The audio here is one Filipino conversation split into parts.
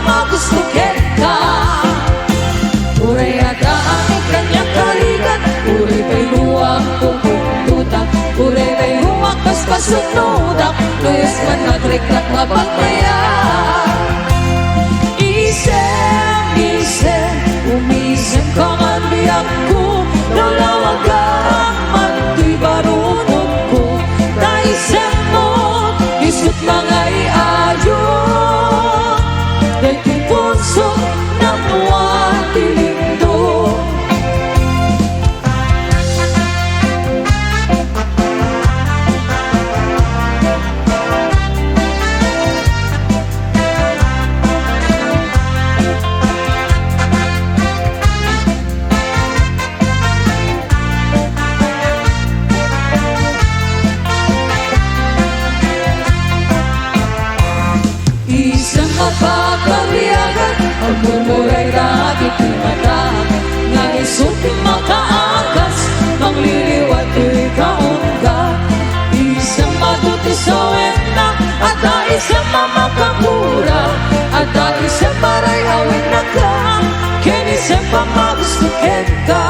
magustuhin ka. Uray agaan ang kanyang kaligan, uray ba'y luwang pupuntutan, uray ba'y luwang paspasunudan, luyos man matriklat mapagmayan. Isem, umisem ka man biyak ko, lalawagan man to'y barunod ko. Naisem mo, isut mga iayon, dahil ko'y puso na muwang tilindo. Isang mapapaliagan, ang murmuray na aking mata, nga isut makaangkas, mangliliwat ko'y kaungka. Isang matutisawin na, at isang mamakapura, at isang maray awin na ka, kinisang pamagustuhin ka.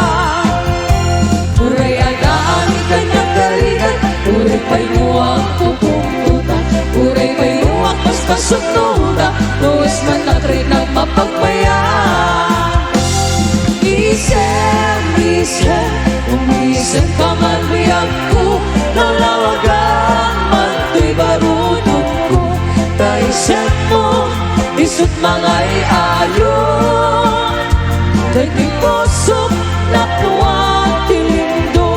Uray agaan kanyang kaligan, uray pa'y muwang pupuntutan, uray pa'y luwang paspasunudan, luwis man na rin ang mapagmayan. Isem, umisem ka man biyak ko, lalawagan man to'y barunod ko. Taisem mo, isut mga iayon, dahil ko'y puso na muwang tilindo.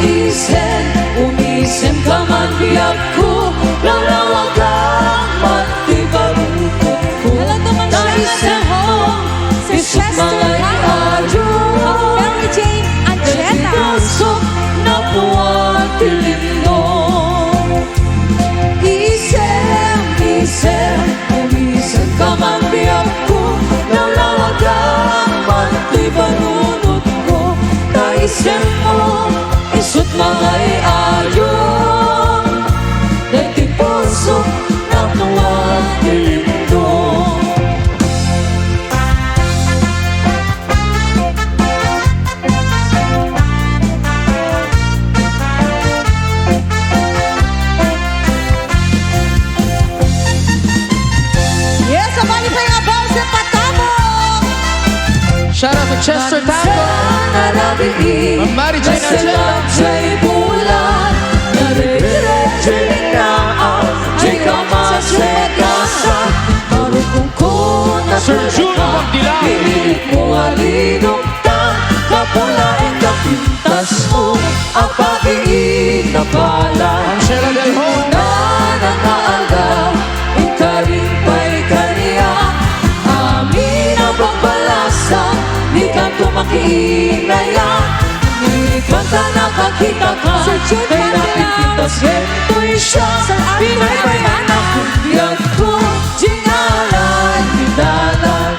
Isem, umisem ka man biyak ko, lalawagan man to'y barunod ko. Naisem mo, isut mga iayon, Mary Jane dahil Ancheta. puso na muwang tilindo. Isem, umisem ka man biyak ko, lalawagan man to'y barunod ko. Naisem mo, isut mga iayon, dahil puso na muwang tilindo. Yes, sabali pa yung abaw sa patabong. Shout out to Chester Tango, Ma'am Mary Jane Ancheta. Jay bulan, nare-diretso na Jay kamasegasa, marupong ko na Sir Juno Magdilaw. Pilit mo alinong ta, kapulain ka pintas mo, ang pag-iig na pala. Ma'am Sheila Del Ho. Na nangaaga, ikarin pa'y kaniya, amin ang pagbalasa, di ka tumakinaya. Kanta nakakita ka, Sir Jude kay Magdilaw. napipintas gento'y siya, Sir Alfred pinaybayan ang kumbiyan ko, jingalan, hindalan.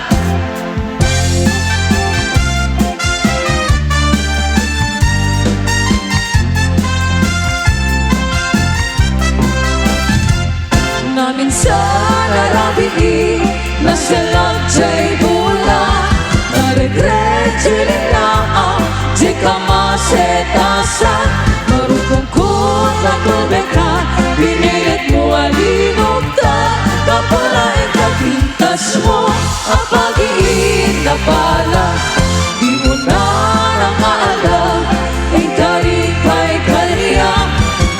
Namin sa narabiin, na silang jay bulan, na-regret nila ang di ka masetasan, marupong ko na tubig ka, pinilit mo alinog ka, kapulain ka pintas mo, ang pag-iig na pala, di mo na nangaaga, ikarin pa'y kaniya,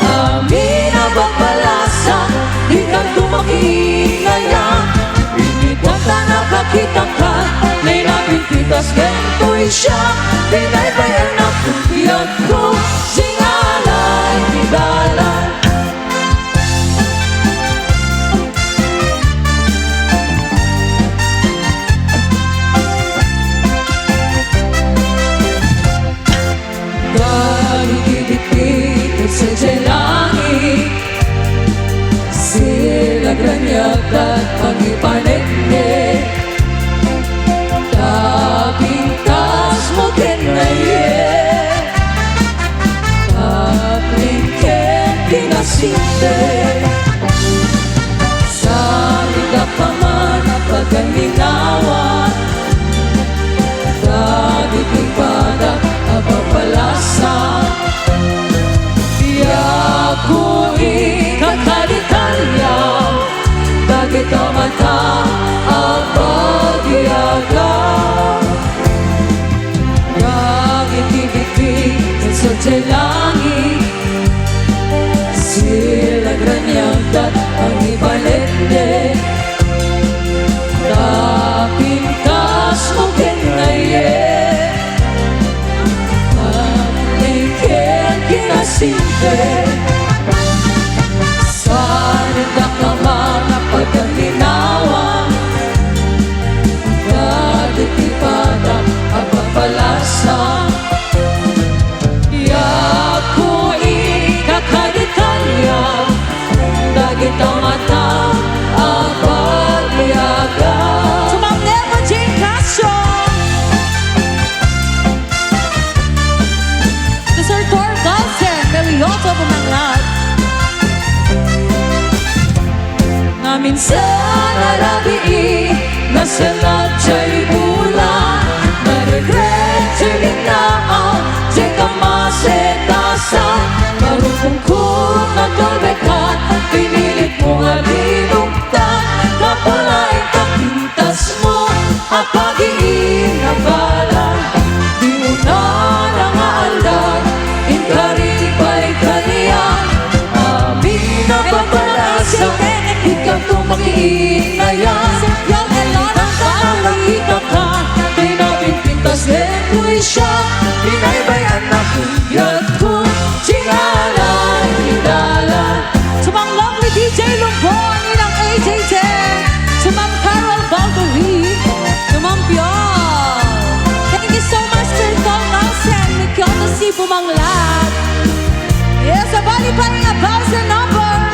amin ang pagbalasa, di ka tumakingaya, pinitwang ka nakakita ka, may napintitas gento'y siya, pinaybayan ang kumpiyan ko, singalay, hidalan. Sa liga pa man pagkaminawan, dagit ipada abapalasa. Yaku ikakalitalya, dagit mata apagiaga. Dagit ibigay sa langit, sila granyagat ang ibalende. Napintas mo kinaye, pagkikin kinasinte. Sana ka mga pagkaminawa, dagit ipada abapalasa. Yaku ikakalitalya, dagit ang mata apagiaga. Sumamnemo Jane Castro. Desertor Galsen, Melioto Bumanglad. Na minsan narabii na sinadjay bulan, na regret silinaan di ka masetasan. Marupungkot na kalbekan, pinilit mo nga linugtan. Kapulain kapintas mo, apag-iinabalan. Di mo na nangaaldan, inkaribay kaniyan. Amin na paparasa, ikaw tumakiinayan. Yung Elona Nakita ka, pinapinpintas lepoy siya. Pinaybayan na kunyat ko, singalan, hinalan. Sumang lovely DJ Lumbon, inang AJ10. Sumang Carol Valverde. Sumang Piol. Thank you so much, Sir Paul Nelson. Mikyoto si Bumanglad. Yes, abali pa rin about sa number.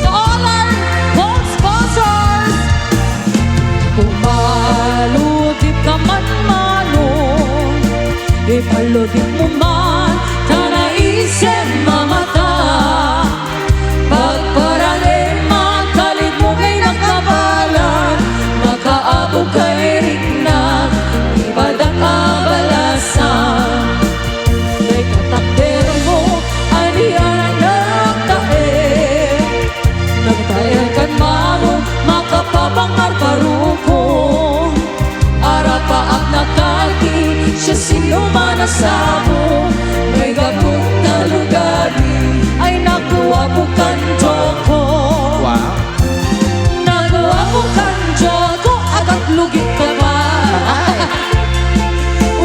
To all our gold sponsors. Pumaludip ka man manong, ipaludip mo man, tanaisip mamata. Pagparali man, kalit mo kay nakabalan, makaabog kay rigna, ibadak abalasan. Kay katakder mo, aniyan ang nagtae. Nagtae kan mamo, makapabangar parukong. Arapaak na kaki, siya sinuman na sabo. May gabong na lugari, ay nakuha po kanjoko. Wow. Nakuha po kanjoko, agad lugit ka ba?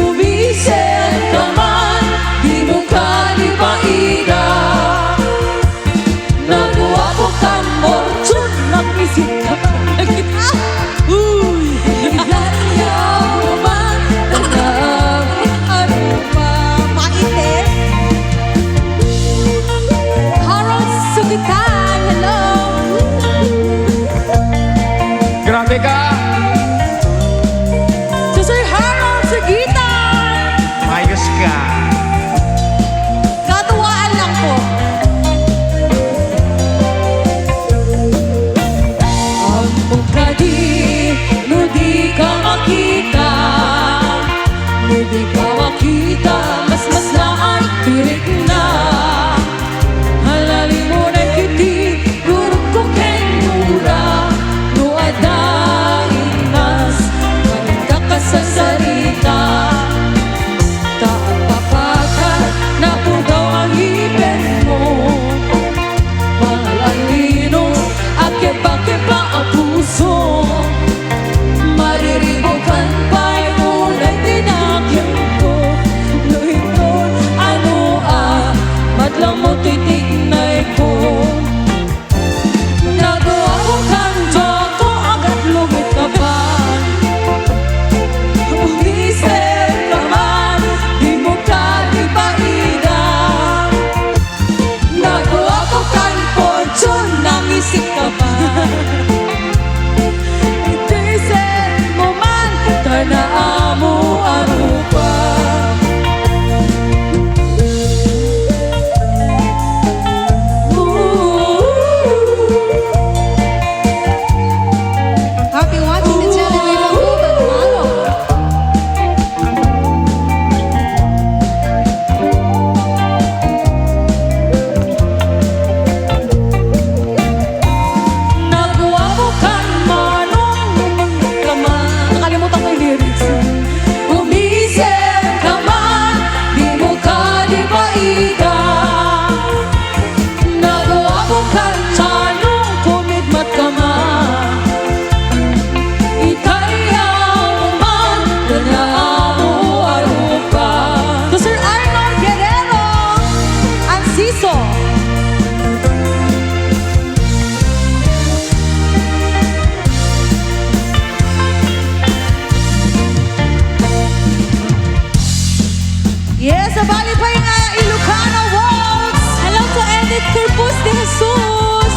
Umisip ka man, di mo kalipaida. Nakuha po kan morchun, nag-isip ka ba? Uy, yaw mo man, Maitin. Harold Sugit Sabali pa yung Ilocano Waltz. Hello to Edith Corpus de Jesus.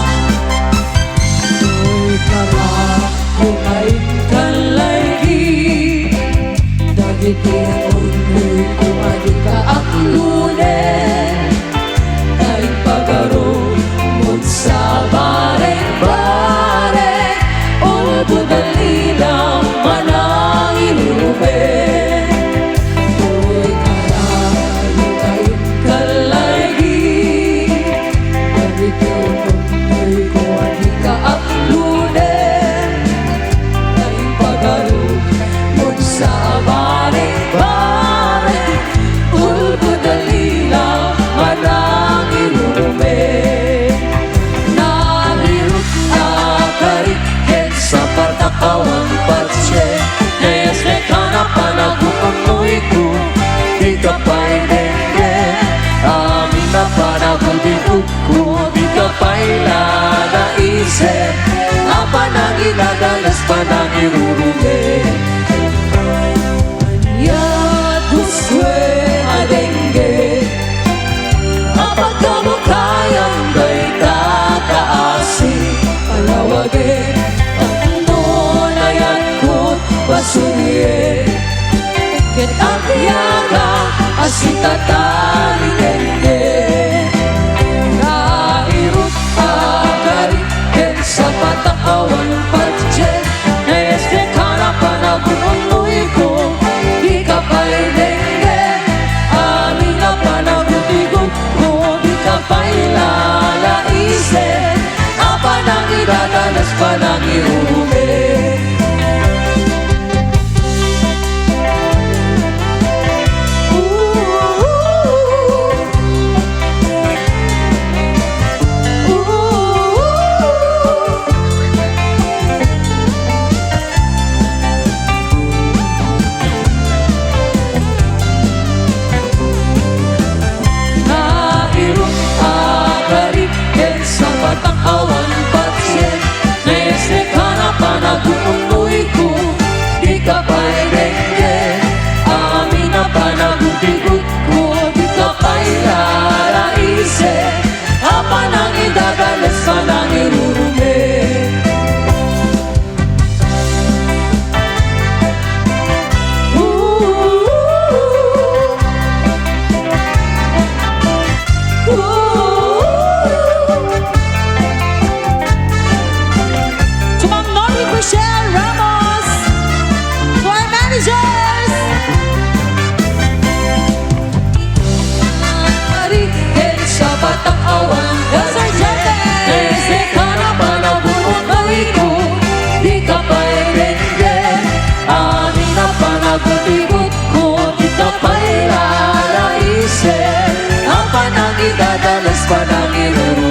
Uy karayo ay kalagi Dagiti unoy ko adika ang lunes Ay pagaro Mut sa bareng-bareng Ulbo dalilang manang ilube Uy karayo ay kalagi Dagiti unoy ko adika ang lunes Ay pagaro Mut sa bareng-bareng Ulbo dalilang manang ilube Nalirot na kariken sa patakawang patse Nayasne ka na panagunoy ko Di ka pa'y denge Amin na panagudinog ko Di ka pa'y lalaisip Apa nang inadalas pa nang irurungi Anyat huswe adenge Apag kamo kayang bay kakaasi Palawagin ang nunayan ko't basuye Ket ang yaga asita talinenge Nairut agariken sa patakawan patje Naesde ka na panagunoy ko Di ka pa'y denge Amin na panagudigot ko Di ka pa'y lalaisip Apa nang idadalas pa nang iuwi Nairot agariken sa patakawan patse Naesne ka na panagunoy ko Di ka pa'y denge Amin na panagudigot ko Di ka pa'y lalaisip Apa nang idadalas pa nang irurumi To Ma'am Nori Michelle Ramos. To our managers. Agariken sa patakawan Yes, Sir Jete. Naesne ka na panagunoy ko Di ka pa'y denge Amin na panagudigot ko Di ka pa'y lalaisip Apa nang idadalas pa nang irurumi